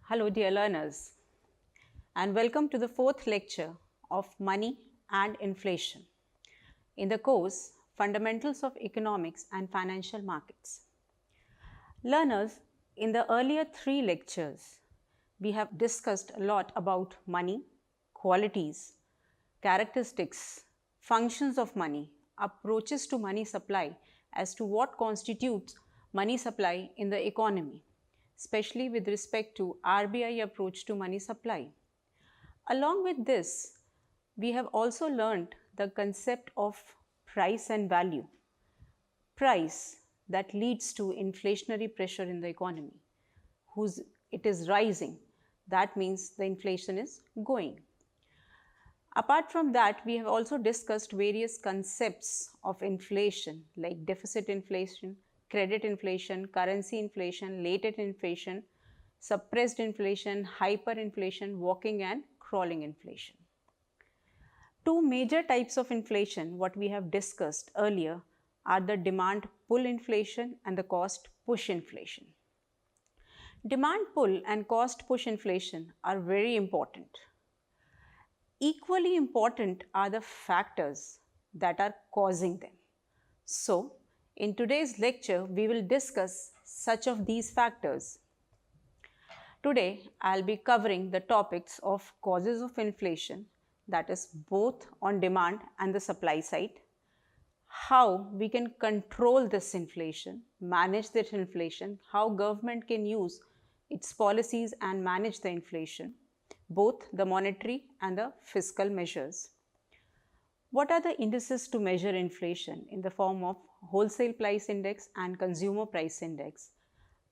Hello dear learners, and welcome to the fourth lecture of Money and Inflation in the course Fundamentals of Economics and Financial Markets. Learners, in the earlier three lectures, we have discussed a lot about money, qualities, characteristics, functions of money, approaches to money supply as to what constitutes money supply in the economy, especially with respect to RBI approach to money supply. Along with this, we have also learned the concept of price and value. Price that leads to inflationary pressure in the economy, whose it is rising, that means the inflation is going. Apart from that, we have also discussed various concepts of inflation like deficit inflation, credit inflation, currency inflation, latent inflation, suppressed inflation, hyperinflation, walking and crawling inflation. Two major types of inflation, what we have discussed earlier, are the demand pull inflation and the cost push inflation. Demand pull and cost push inflation are very important. Equally important are the factors that are causing them. So, in today's lecture, we will discuss such of these factors. Today, I'll be covering the topics of causes of inflation, that is both on demand and the supply side, how we can control this inflation, manage this inflation, how government can use its policies and manage the inflation, both the monetary and the fiscal measures. What are the indices to measure inflation in the form of wholesale price index and consumer price index?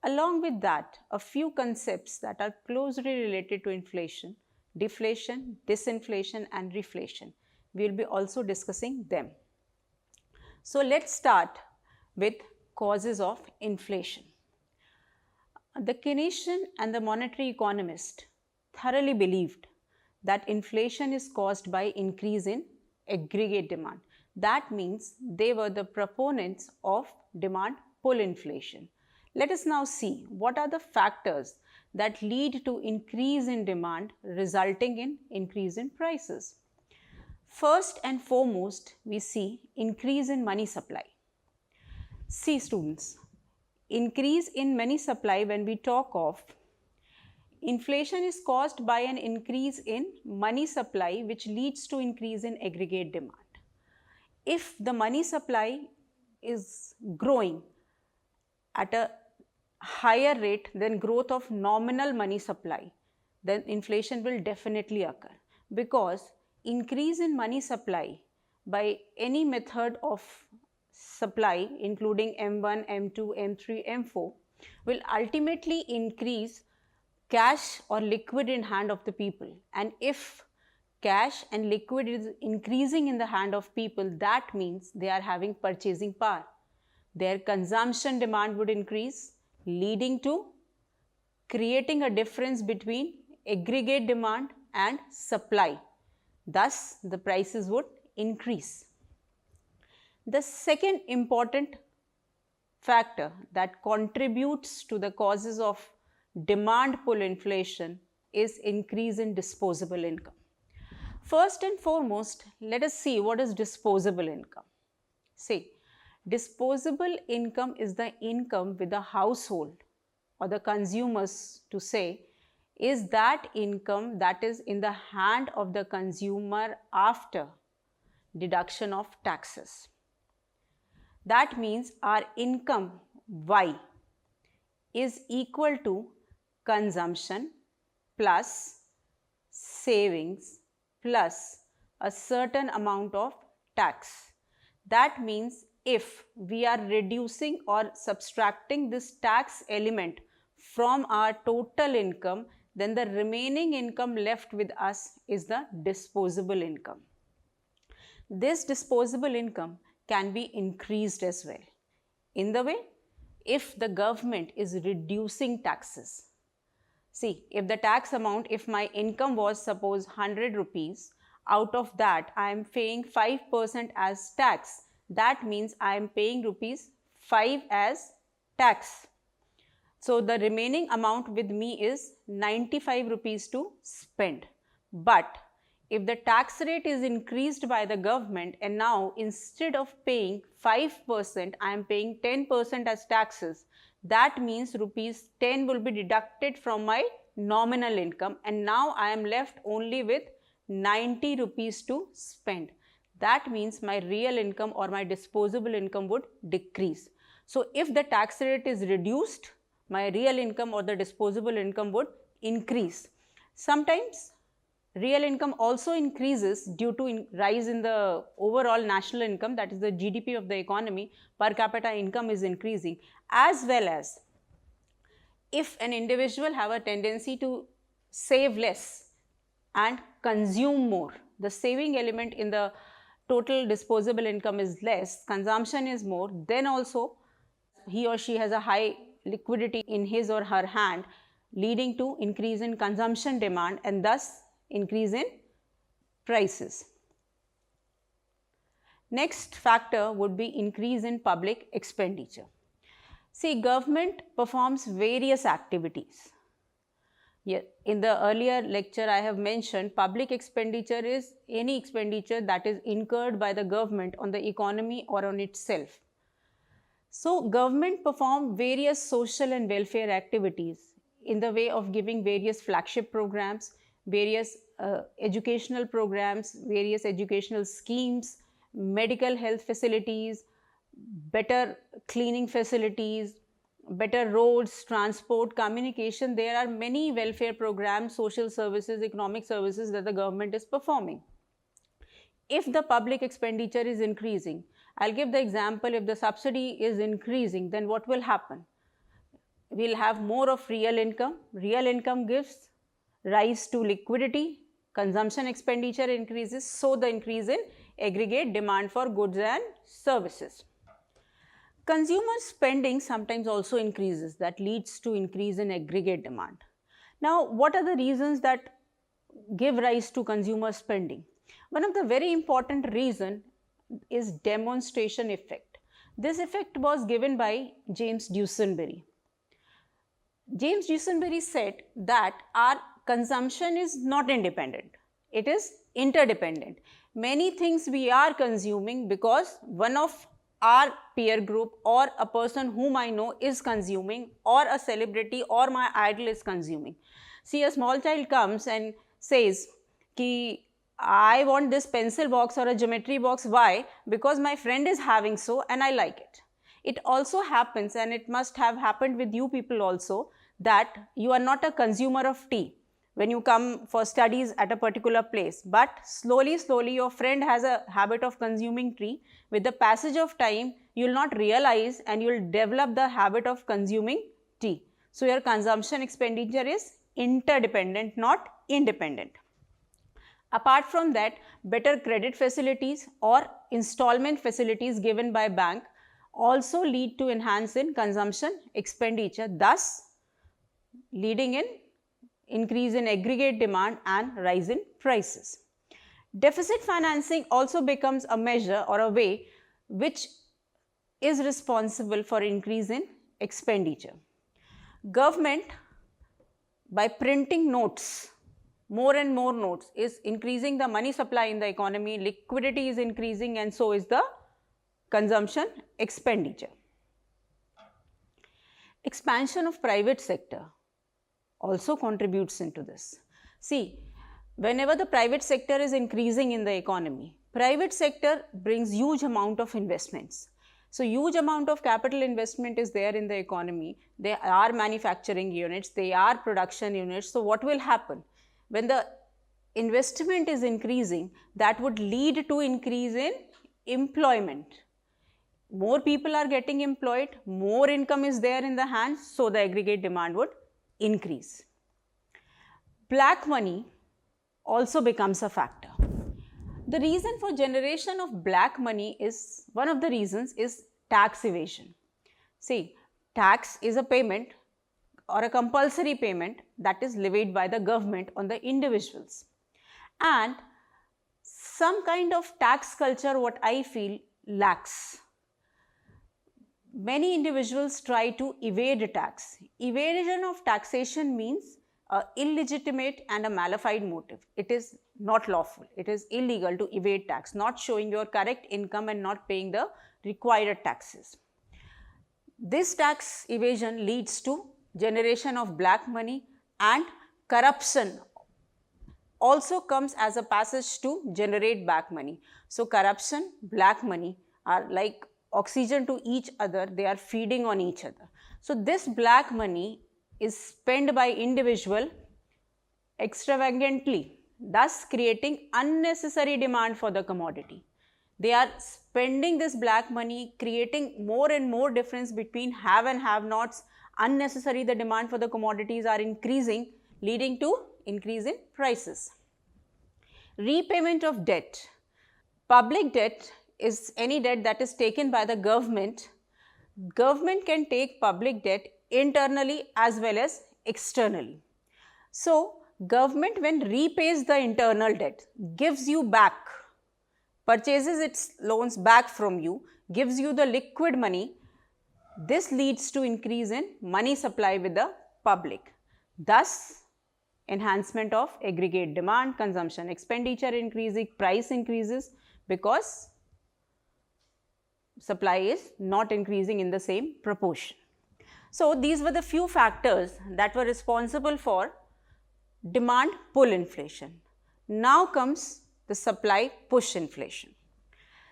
Along with that, a few concepts that are closely related to inflation, deflation, disinflation and reflation. We will be also discussing them. So let's start with causes of inflation. The Keynesian and the monetary economist thoroughly believed that inflation is caused by increase in aggregate demand. That means they were the proponents of demand pull inflation. Let us now see what are the factors that lead to increase in demand resulting in increase in prices. First and foremost, we see increase in money supply. See students, increase in money supply, when we talk of, inflation is caused by an increase in money supply which leads to increase in aggregate demand. If the money supply is growing at a higher rate than growth of nominal money supply, then inflation will definitely occur, because increase in money supply by any method of supply including M1, M2, M3, M4 will ultimately increase cash or liquid in hand of the people, and if cash and liquid is increasing in the hand of people, that means they are having purchasing power. Their consumption demand would increase, leading to creating a difference between aggregate demand and supply. Thus, the prices would increase. The second important factor that contributes to the causes of demand pull inflation is increase in disposable income. First and foremost, let us see what is disposable income. See, disposable income is the income with the household or the consumers to say is that income that is in the hand of the consumer after deduction of taxes. That means our income Y is equal to consumption plus savings plus a certain amount of tax. That means if we are reducing or subtracting this tax element from our total income, then the remaining income left with us is the disposable income. This disposable income can be increased as well. In the way, if the government is reducing taxes. See, if the tax amount, if my income was suppose 100 rupees, out of that I am paying 5% as tax. That means I am paying rupees 5 as tax. So the remaining amount with me is 95 rupees to spend. But if the tax rate is increased by the government and now instead of paying 5%, I am paying 10% as taxes, that means rupees 10 will be deducted from my nominal income and now I am left only with 90 rupees to spend. That means my real income or my disposable income would decrease. So if the tax rate is reduced, my real income or the disposable income would increase. Sometimes real income also increases due to rise in the overall national income, that is the GDP of the economy, per capita income is increasing, as well as if an individual have a tendency to save less and consume more, the saving element in the total disposable income is less, consumption is more, then also he or she has a high liquidity in his or her hand, leading to increase in consumption demand and thus increase in prices. Next factor would be increase in public expenditure. See, government performs various activities. In the earlier lecture I have mentioned public expenditure is any expenditure that is incurred by the government on the economy or on itself. So government perform various social and welfare activities in the way of giving various flagship programs, various educational programs, various educational schemes, medical health facilities, better cleaning facilities, better roads, transport, communication. There are many welfare programs, social services, economic services that the government is performing. If the public expenditure is increasing, I'll give the example, if the subsidy is increasing, then what will happen? We'll have more of real income. Real income gives rise to liquidity, consumption expenditure increases, so the increase in aggregate demand for goods and services. Consumer spending sometimes also increases, that leads to increase in aggregate demand. Now, what are the reasons that give rise to consumer spending? One of the very important reason is demonstration effect. This effect was given by James Dusenberry. James Dusenberry said that our consumption is not independent, it is interdependent. Many things we are consuming because one of our peer group or a person whom I know is consuming, or a celebrity or my idol is consuming. See, a small child comes and says, ki, I want this pencil box or a geometry box. Why? Because my friend is having so and I like it. It also happens, and it must have happened with you people also, that you are not a consumer of tea when you come for studies at a particular place, but slowly your friend has a habit of consuming tea. With the passage of time, you will not realize and you will develop the habit of consuming tea. So your consumption expenditure is interdependent, not independent. Apart from that, better credit facilities or installment facilities given by bank also lead to enhance in consumption expenditure, thus leading in increase in aggregate demand and rise in prices. Deficit financing also becomes a measure or a way which is responsible for increase in expenditure. Government, by printing notes, more and more notes, is increasing the money supply in the economy, liquidity is increasing, and so is the consumption expenditure. Expansion of private sector also contributes into this. See, whenever the private sector is increasing in the economy, private sector brings huge amount of investments. So huge amount of capital investment is there in the economy. There are manufacturing units, there are production units. So what will happen? When the investment is increasing, that would lead to increase in employment. More people are getting employed, more income is there in the hands, so the aggregate demand would increase. Black money also becomes a factor. The reason for generation of black money is, one of the reasons is tax evasion. See, tax is a payment or a compulsory payment that is levied by the government on the individuals. And some kind of tax culture, what I feel, lacks. many individuals try to evade tax. Evasion of taxation means illegitimate and a malified motive. It is not lawful. It is illegal to evade tax, not showing your correct income and not paying the required taxes. This tax evasion leads to generation of black money, and corruption also comes as a passage to generate black money. So, corruption, black money are like oxygen to each other, they are feeding on each other. So, this black money is spent by individual extravagantly, thus creating unnecessary demand for the commodity. They are spending this black money, creating more and more difference between have and have nots. Unnecessary, the demand for the commodities are increasing, leading to increase in prices. Repayment of debt. Public debt is any debt that is taken by the government. Government can take public debt internally as well as externally. So, government when repays the internal debt, gives you back, purchases its loans back from you, gives you the liquid money. This leads to increase in money supply with the public. Thus, enhancement of aggregate demand, consumption expenditure increasing, price increases because supply is not increasing in the same proportion. So, these were the few factors that were responsible for demand pull inflation. Now comes the supply push inflation.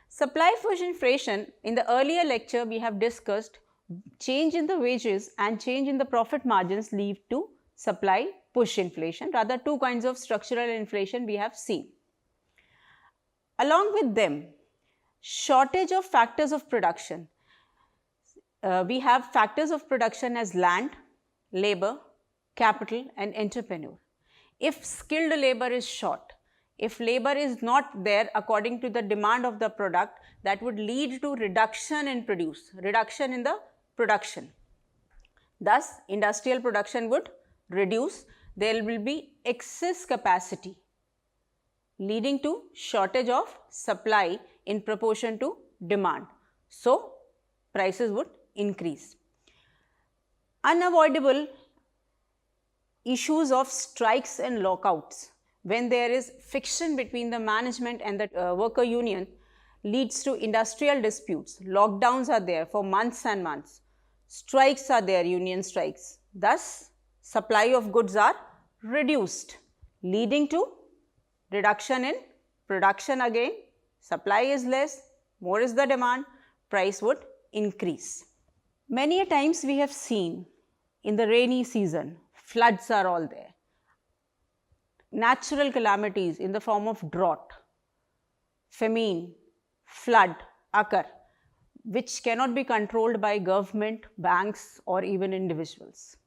Supply push inflation, in the earlier lecture we have discussed change in the wages and change in the profit margins lead to supply push inflation. Rather, two kinds of structural inflation we have seen. Along with them, shortage of factors of production. We have factors of production as land, labor, capital and entrepreneur. If skilled labor is short, if labor is not there according to the demand of the product, that would lead to reduction in reduction in the production. Thus, industrial production would reduce, there will be excess capacity leading to shortage of supply in proportion to demand. So, prices would increase. Unavoidable issues of strikes and lockouts, when there is friction between the management and the worker union, leads to industrial disputes. Lockdowns are there for months and months. Strikes are there, union strikes. Thus, supply of goods are reduced, leading to reduction in production again. Supply is less, more is the demand, price would increase. Many a times we have seen in the rainy season, floods are all there. Natural calamities in the form of drought, famine, flood occur, which cannot be controlled by government, banks or even individuals.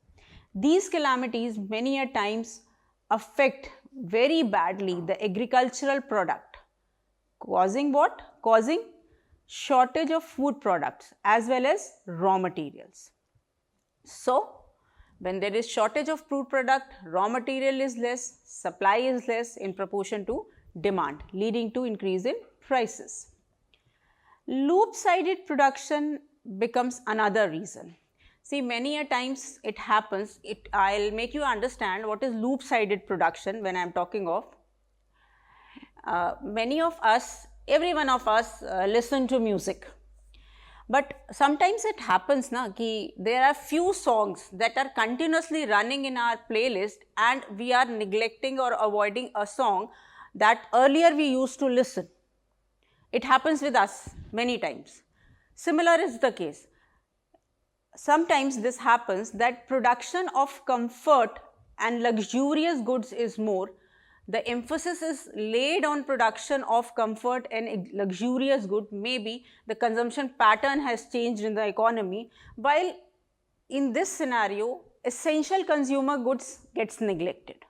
These calamities many a times affect very badly the agricultural product, causing what? Causing shortage of food products as well as raw materials. So, when there is shortage of food product, raw material is less, supply is less in proportion to demand, leading to increase in prices. Loop-sided production becomes another reason. See, many a times it happens, I'll make you understand what is loop-sided production when I am talking of. Many of us, every one of us listen to music. But sometimes it happens ki there are few songs that are continuously running in our playlist and we are neglecting or avoiding a song that earlier we used to listen. It happens with us many times. Similar is the case. Sometimes this happens that production of comfort and luxurious goods is more. The emphasis is laid on production of comfort and luxurious good. Maybe the consumption pattern has changed in the economy, while in this scenario, essential consumer goods gets neglected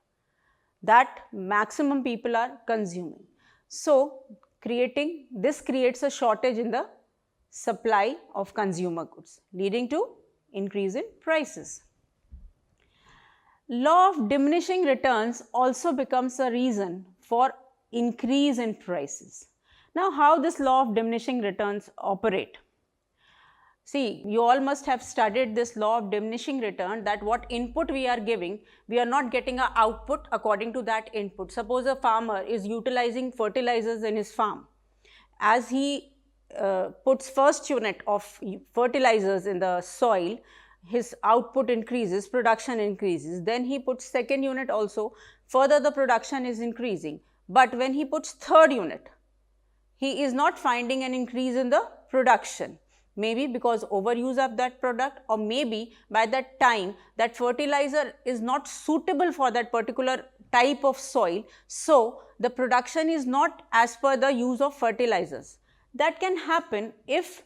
that maximum people are consuming. So, this creates a shortage in the supply of consumer goods, leading to increase in prices. Law of diminishing returns also becomes a reason for increase in prices. Now, how this law of diminishing returns operate? See, you all must have studied this law of diminishing return, that what input we are giving, we are not getting an output according to that input. Suppose a farmer is utilizing fertilizers in his farm. As he puts first unit of fertilizers in the soil, his output increases, production increases. Then he puts second unit also, further the production is increasing. But when he puts third unit, he is not finding an increase in the production. Maybe because overuse of that product, or maybe by that time that fertilizer is not suitable for that particular type of soil. So, the production is not as per the use of fertilizers. That can happen if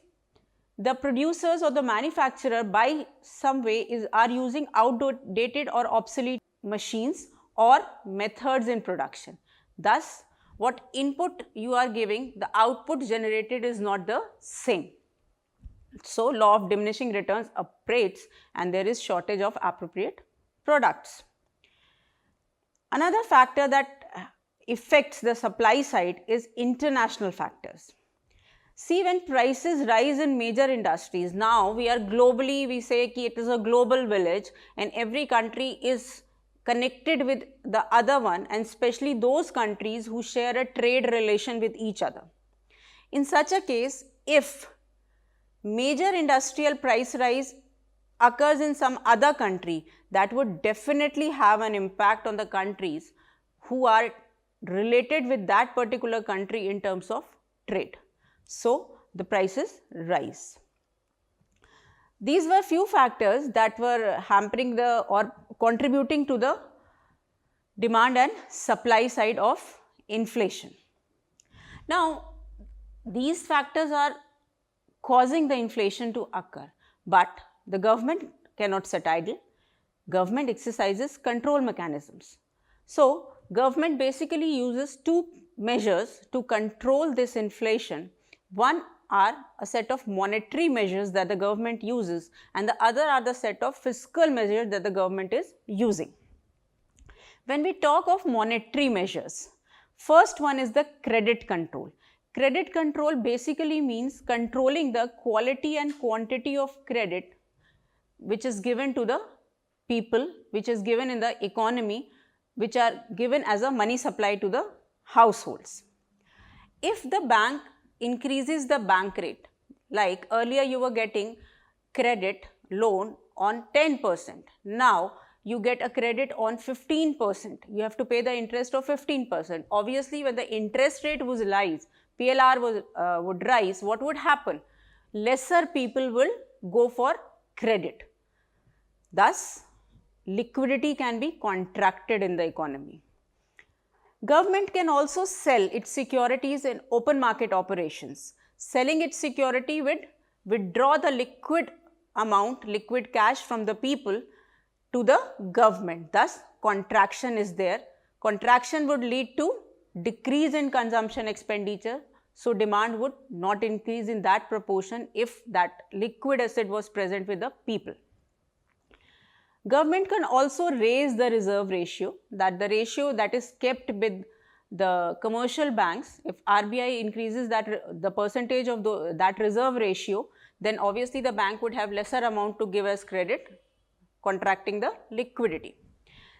the producers or the manufacturer by some way are using outdated or obsolete machines or methods in production. Thus, what input you are giving, the output generated is not the same. So, law of diminishing returns operates and there is shortage of appropriate products. Another factor that affects the supply side is international factors. See, when prices rise in major industries, now we are globally, we say that it is a global village and every country is connected with the other one, and especially those countries who share a trade relation with each other. In such a case, if major industrial price rise occurs in some other country, that would definitely have an impact on the countries who are related with that particular country in terms of trade. So, the prices rise. These were few factors that were hampering or contributing to the demand and supply side of inflation. Now, these factors are causing the inflation to occur, but the government cannot sit idle. Government exercises control mechanisms. So, government basically uses two measures to control this inflation. One are a set of monetary measures that the government uses, and the other are the set of fiscal measures that the government is using. When we talk of monetary measures, first one is the credit control. Credit control basically means controlling the quality and quantity of credit which is given to the people, which is given in the economy, which are given as a money supply to the households. If the bank increases the bank rate, like earlier you were getting credit loan on 10%, now you get a credit on 15%, you have to pay the interest of 15%. Obviously, when the interest rate would rise, PLR would rise, what would happen? Lesser people will go for credit. Thus, liquidity can be contracted in the economy. Government can also sell its securities in open market operations. Selling its security would withdraw the liquid amount, liquid cash from the people to the government. Thus, contraction is there. Contraction would lead to decrease in consumption expenditure. So, demand would not increase in that proportion if that liquid asset was present with the people. Government can also raise the reserve ratio, that the ratio that is kept with the commercial banks. If RBI increases the percentage of that reserve ratio, then obviously the bank would have lesser amount to give as credit, contracting the liquidity.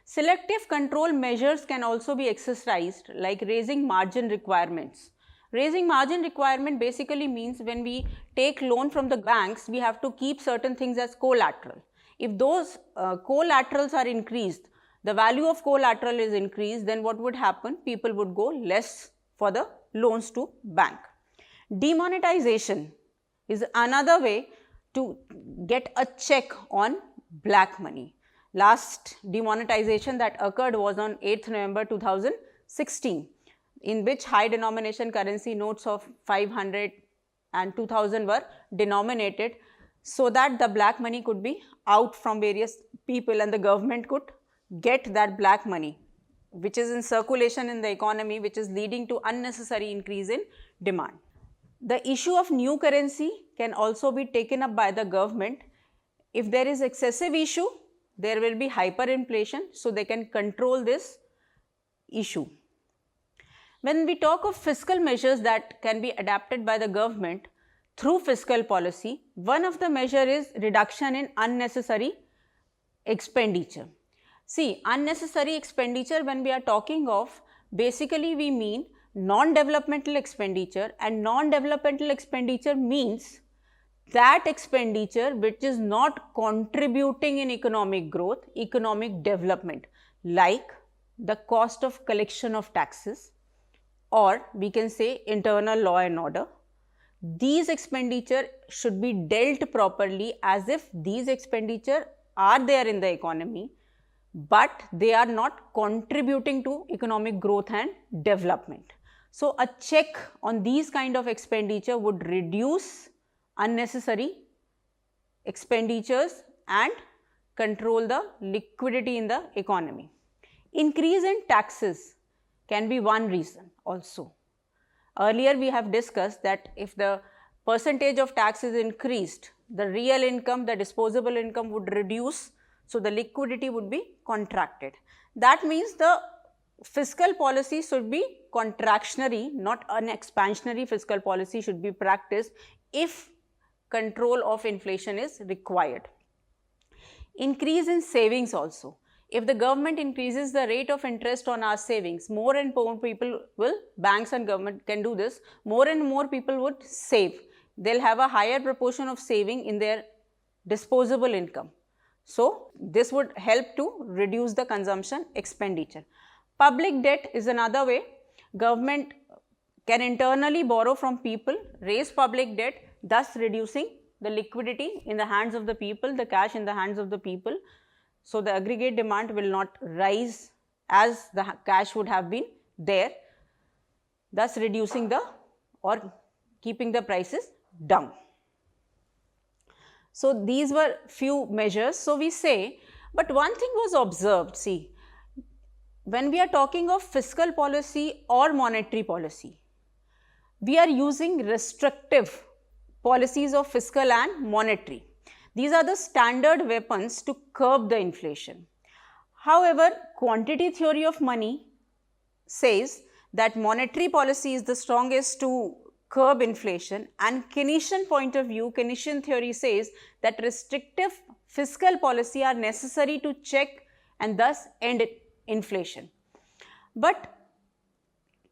Selective control measures can also be exercised, like raising margin requirements. Raising margin requirement basically means when we take loan from the banks, we have to keep certain things as collateral. If those collaterals are increased, the value of collateral is increased, then what would happen? People would go less for the loans to bank. Demonetization is another way to get a check on black money. Last demonetization that occurred was on 8th November 2016, in which high denomination currency notes of 500 and 2000 were denominated, so that the black money could be out from various people and the government could get that black money which is in circulation in the economy, which is leading to unnecessary increase in demand. The issue of new currency can also be taken up by the government. If there is excessive issue, there will be hyperinflation, so they can control this issue. When we talk of fiscal measures that can be adapted by the government, through fiscal policy. One of the measure is reduction in unnecessary expenditure. See, unnecessary expenditure, when we are talking of, basically we mean non-developmental expenditure, and non-developmental expenditure means that expenditure which is not contributing in economic growth, economic development, like the cost of collection of taxes, or we can say internal law and order. These expenditure should be dealt properly as if these expenditure are there in the economy, but they are not contributing to economic growth and development. So, a check on these kind of expenditure would reduce unnecessary expenditures and control the liquidity in the economy. Increase in taxes can be one reason also. Earlier we have discussed that if the percentage of tax is increased, the real income, the disposable income would reduce, so the liquidity would be contracted. That means the fiscal policy should be contractionary, not an expansionary fiscal policy should be practiced if control of inflation is required. Increase in savings also. If the government increases the rate of interest on our savings, more and more people will, banks and government can do this, more and more people would save. They will have a higher proportion of saving in their disposable income. So, this would help to reduce the consumption expenditure. Public debt is another way. Government can internally borrow from people, raise public debt, thus reducing the liquidity in the hands of the people, the cash in the hands of the people. So, the aggregate demand will not rise as the cash would have been there, thus reducing the or keeping the prices down. So, these were few measures. So, we say, but one thing was observed, see, when we are talking of fiscal policy or monetary policy, we are using restrictive policies of fiscal and monetary. These are the standard weapons to curb the inflation. However, quantity theory of money says that monetary policy is the strongest to curb inflation, and Keynesian point of view, Keynesian theory says that restrictive fiscal policy are necessary to check and thus end inflation. But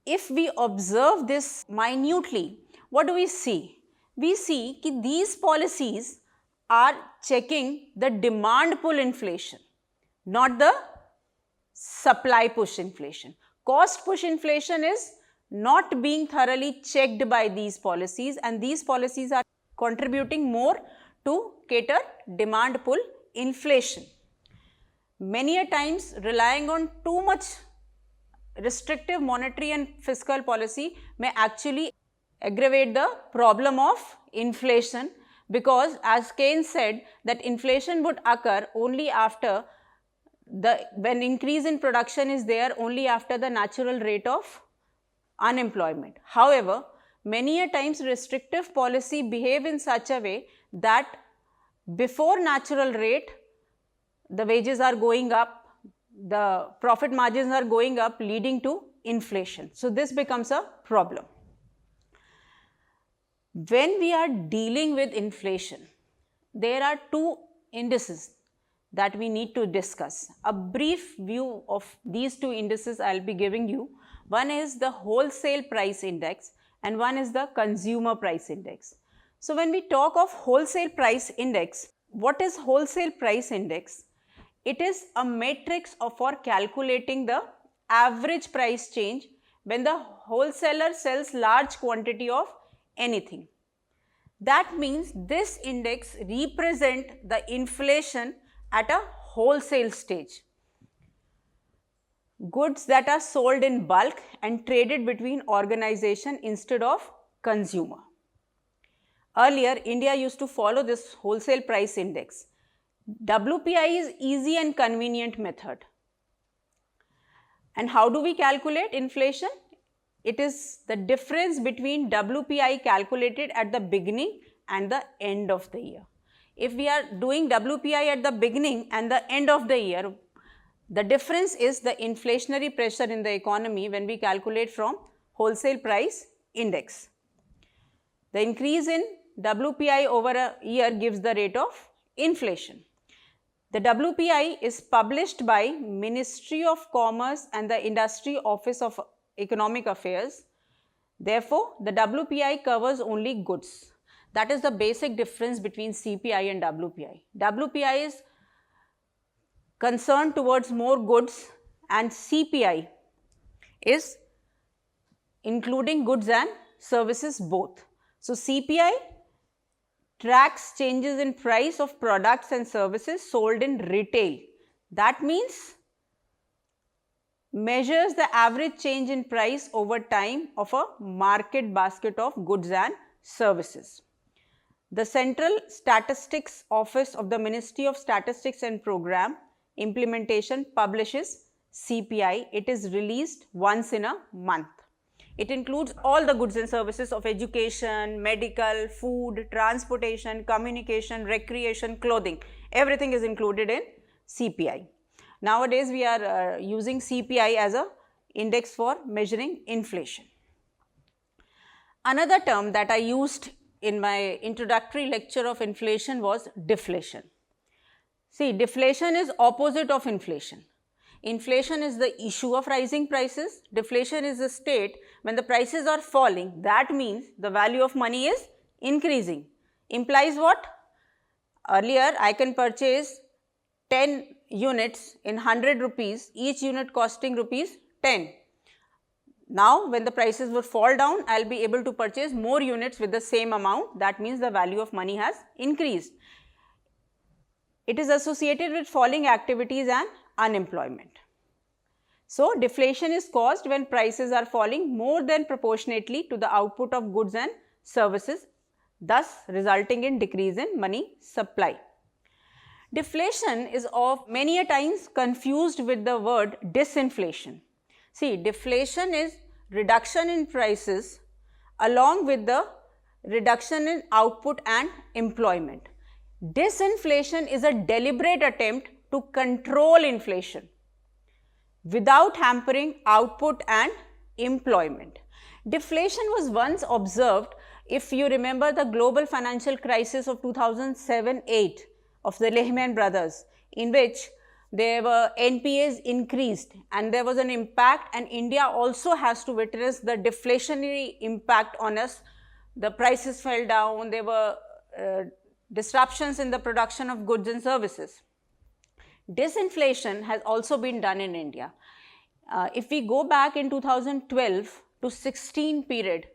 if we observe this minutely, what do we see? We see that these policies are checking the demand pull inflation, not the supply push inflation. Cost push inflation is not being thoroughly checked by these policies, and these policies are contributing more to cater demand pull inflation. Many a times relying on too much restrictive monetary and fiscal policy may actually aggravate the problem of inflation, because as Keynes said that inflation would occur only after when increase in production is there, only after the natural rate of unemployment. However, many a times restrictive policy behave in such a way that before natural rate the wages are going up, the profit margins are going up, leading to inflation. So, this becomes a problem. When we are dealing with inflation, there are two indices that we need to discuss. A brief view of these two indices I will be giving you. One is the wholesale price index and one is the consumer price index. So, when we talk of wholesale price index, what is wholesale price index? It is a matrix for calculating the average price change when the wholesaler sells large quantity of anything. That means this index represents the inflation at a wholesale stage. Goods that are sold in bulk and traded between organization instead of consumer. Earlier, India used to follow this wholesale price index. WPI is easy and convenient method. And how do we calculate inflation? It is the difference between WPI calculated at the beginning and the end of the year. If we are doing WPI at the beginning and the end of the year, the difference is the inflationary pressure in the economy when we calculate from wholesale price index. The increase in WPI over a year gives the rate of inflation. The WPI is published by Ministry of Commerce and the Industry Office of Economic Affairs. Therefore, the WPI covers only goods. That is the basic difference between CPI and WPI. WPI is concerned towards more goods and CPI is including goods and services both. So, CPI tracks changes in price of products and services sold in retail. That means measures the average change in price over time of a market basket of goods and services. The Central Statistics Office of the Ministry of Statistics and Program Implementation publishes CPI. It is released once in a month. It includes all the goods and services of education, medical, food, transportation, communication, recreation, clothing. Everything is included in CPI. Nowadays, we are using CPI as a index for measuring inflation. Another term that I used in my introductory lecture of inflation was deflation. See, deflation is opposite of inflation. Inflation is the issue of rising prices. Deflation is a state when the prices are falling. That means the value of money is increasing. Implies what? Earlier, I can purchase 10 units in 100 rupees, each unit costing rupees 10. Now, when the prices will fall down, I will be able to purchase more units with the same amount. That means the value of money has increased. It is associated with falling activities and unemployment. So, deflation is caused when prices are falling more than proportionately to the output of goods and services, thus resulting in decrease in money supply. Deflation is of many a times confused with the word disinflation. See, deflation is reduction in prices along with the reduction in output and employment. Disinflation is a deliberate attempt to control inflation without hampering output and employment. Deflation was once observed, if you remember the global financial crisis of 2007-8 of the Lehman brothers, in which there were NPAs increased and there was an impact, and India also has to witness the deflationary impact on us. The prices fell down, there were disruptions in the production of goods and services. Disinflation has also been done in India. If we go back in 2012 to 16 period,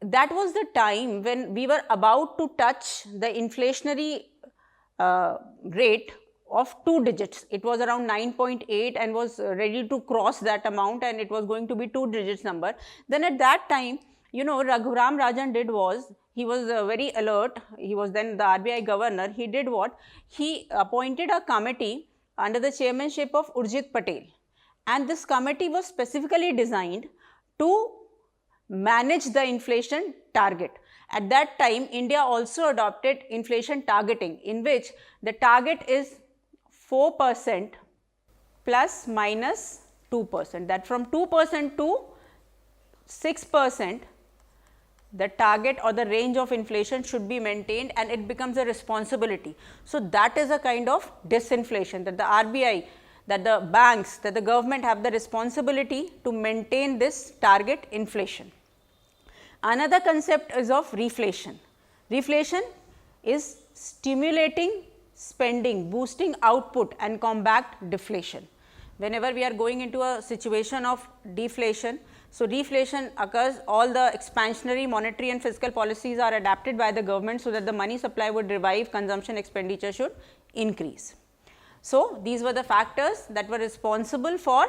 that was the time when we were about to touch the inflationary rate of 2 digits. It was around 9.8 and was ready to cross that amount, and it was going to be 2 digits number. Then at that time, you know, Raghuram Rajan did was, he was very alert, he was then the RBI governor. He did what? He appointed a committee under the chairmanship of Urjit Patel, and this committee was specifically designed to manage the inflation target. At that time, India also adopted inflation targeting, in which the target is 4% plus minus 2%, that from 2% to 6%, the target or the range of inflation should be maintained, and it becomes a responsibility. So, that is a kind of disinflation, that the RBI, that the banks, that the government have the responsibility to maintain this target inflation. Another concept is of reflation. Reflation is stimulating spending, boosting output and combat deflation. Whenever we are going into a situation of deflation, so deflation occurs, all the expansionary monetary and fiscal policies are adapted by the government so that the money supply would revive, consumption expenditure should increase. So, these were the factors that were responsible for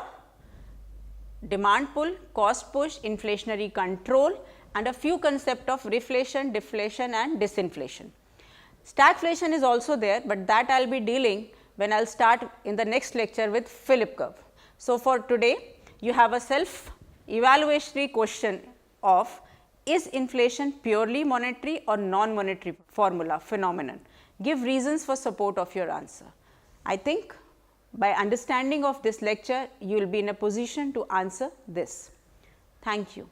demand pull, cost push, inflationary control, and a few concepts of reflation, deflation and disinflation. Stagflation is also there, but that I will be dealing when I will start in the next lecture with Philip curve. So, for today you have a self-evaluatory question of, is inflation purely monetary or non-monetary formula phenomenon? Give reasons for support of your answer. I think by understanding of this lecture, you will be in a position to answer this. Thank you.